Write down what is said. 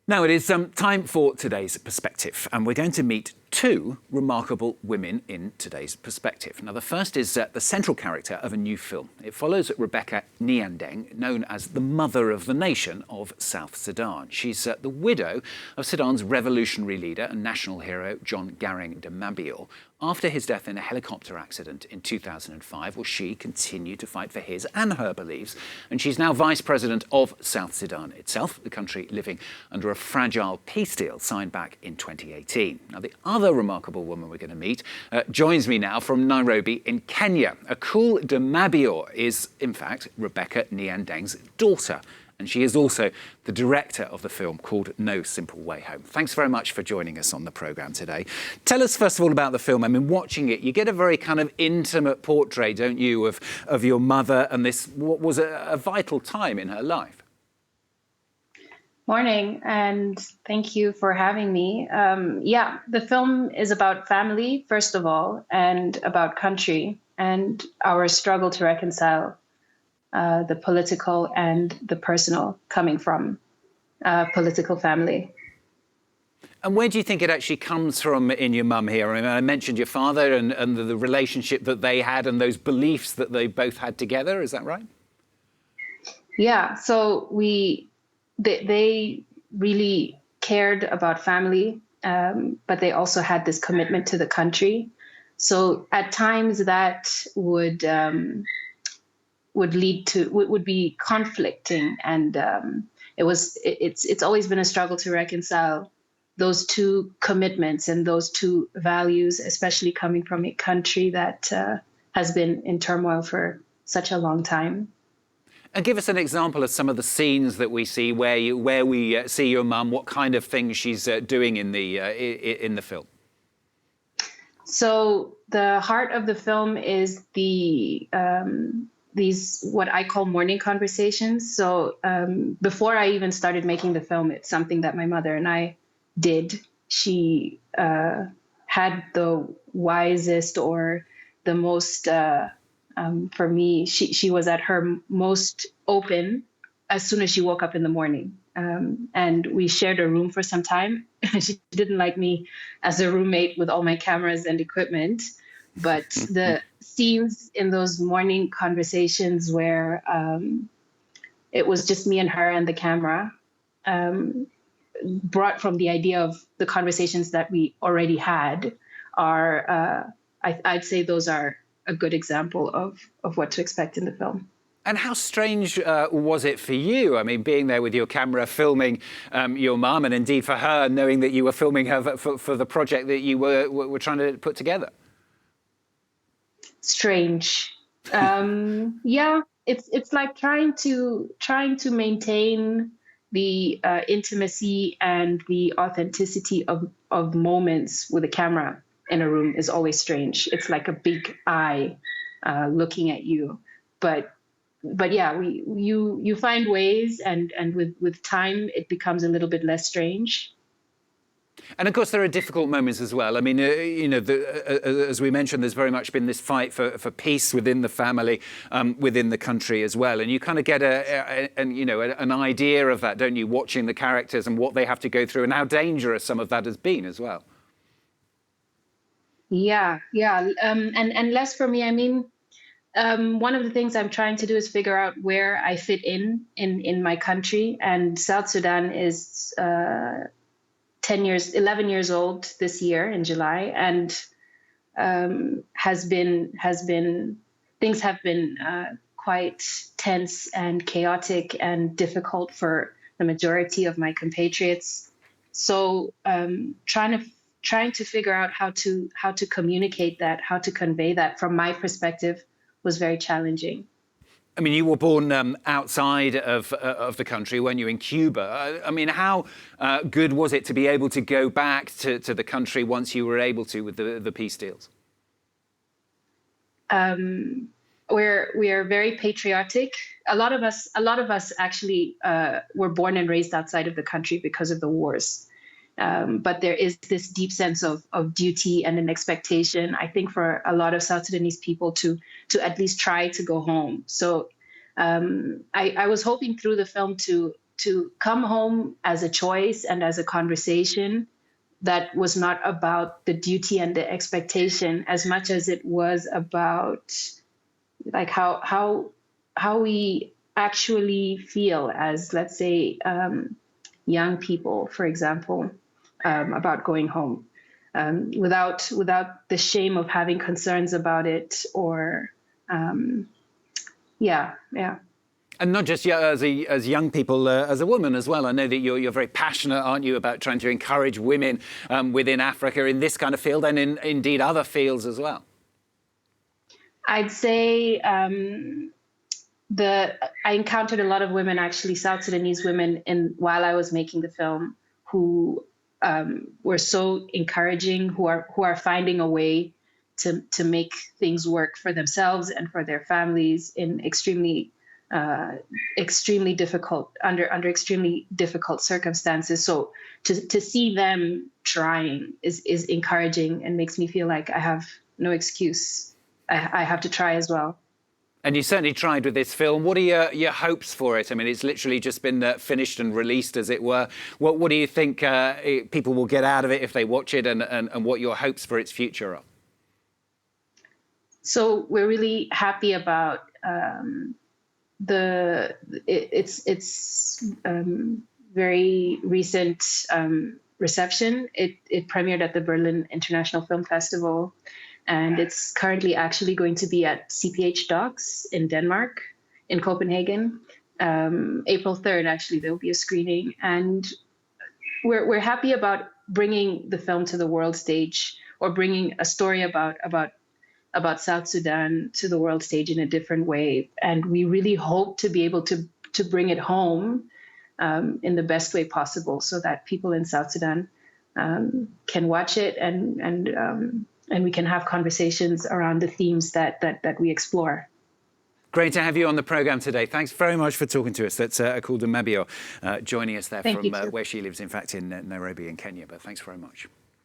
Now it is time for today's perspective, and we're going to meet two remarkable women in today's perspective. Now the first is the central character of a new film. It follows Rebecca Nyandeng, known as the mother of the nation of South Sudan. She's the widow of Sudan's revolutionary leader and national hero John Garang de Mabior. After his death in a helicopter accident in 2005, she continued to fight for his and her beliefs, and she's now vice president of South Sudan itself, the country living under a fragile peace deal signed back in 2018. Now, the other remarkable woman we're going to meet joins me now from Nairobi in Kenya. Akuol de Mabior is, in fact, Rebecca Nyandeng's daughter, and she is also the director of the film called No Simple Way Home. Thanks very much for joining us on the programme today. Tell us, first of all, about the film. I mean, watching it, you get a very kind of intimate portrait, don't you, of your mother and this, what was a vital time in her life. Morning, and thank you for having me. The film is about family, first of all, and about country and our struggle to reconcile the political and the personal coming from a political family. And where do you think it actually comes from in your mum here? I mean, I mentioned your father and the relationship that they had and those beliefs that they both had together. Is that right? Yeah, so they really cared about family, but they also had this commitment to the country. So at times that would be conflicting, and it's always been a struggle to reconcile those two commitments and those two values, especially coming from a country that has been in turmoil for such a long time. And give us an example of some of the scenes that we see where we see your mum, what kind of things she's doing in the film. So the heart of the film is these what I call morning conversations. So before I even started making the film, it's something that my mother and I did. She had the wisest or the most, for me, she was at her most open as soon as she woke up in the morning. And we shared a room for some time. She didn't like me as a roommate with all my cameras and equipment. But the scenes in those morning conversations where it was just me and her and the camera, brought from the idea of the conversations that we already had, are, I'd say those are a good example of what to expect in the film. And how strange was it for you? I mean, being there with your camera, filming your mum, and indeed for her, knowing that you were filming her for the project that you were trying to put together? Strange. It's like trying to maintain the intimacy and the authenticity of moments with a camera in a room is always strange. It's like a big eye looking at you. But yeah, you find ways, and with time it becomes a little bit less strange. And of course, there are difficult moments as well. I mean, as we mentioned, there's very much been this fight for peace within the family, within the country as well. And you kind of get an idea of that, don't you, watching the characters and what they have to go through and how dangerous some of that has been as well. Yeah. And less for me. I mean, one of the things I'm trying to do is figure out where I fit in my country. And South Sudan is 11 years old this year in July, and things have been quite tense and chaotic and difficult for the majority of my compatriots. So trying to figure out how to communicate that, how to convey that from my perspective was very challenging. I mean, you were born outside of the country, weren't you, in Cuba? I mean, how good was it to be able to go back to the country once you were able to with the peace deals? We are very patriotic. A lot of us actually were born and raised outside of the country because of the wars. But there is this deep sense of duty and an expectation, I think, for a lot of South Sudanese people to at least try to go home. So I was hoping through the film to to come home as a choice and as a conversation that was not about the duty and the expectation as much as it was about like how we actually feel as, let's say, young people, for example, about going home, without the shame of having concerns about it, or yeah. And not just as young people, as a woman as well. I know that you're very passionate, aren't you, about trying to encourage women within Africa in this kind of field and indeed other fields as well. I'd say I encountered a lot of women, actually, South Sudanese women, while I was making the film, who were so encouraging, who are finding a way to make things work for themselves and for their families in extremely difficult extremely difficult circumstances. So to see them trying is encouraging and makes me feel like I have no excuse. I have to try as well. And you certainly tried with this film. What are your hopes for it? I mean, it's literally just been finished and released, as it were. What do you think people will get out of it if they watch it, and what your hopes for its future are? So we're really happy about its very recent reception. It premiered at the Berlin International Film Festival, and it's currently actually going to be at CPH Docs in Denmark, in Copenhagen. April 3rd, actually, there will be a screening, and we're happy about bringing the film to the world stage, or bringing a story about South Sudan to the world stage in a different way. And we really hope to be able to bring it home in the best way possible, so that people in South Sudan can watch it and we can have conversations around the themes that we explore. Great to have you on the programme today. Thanks very much for talking to us. That's Akuol de Mabior joining us there from where she lives, in fact, in Nairobi in Kenya. But thanks very much.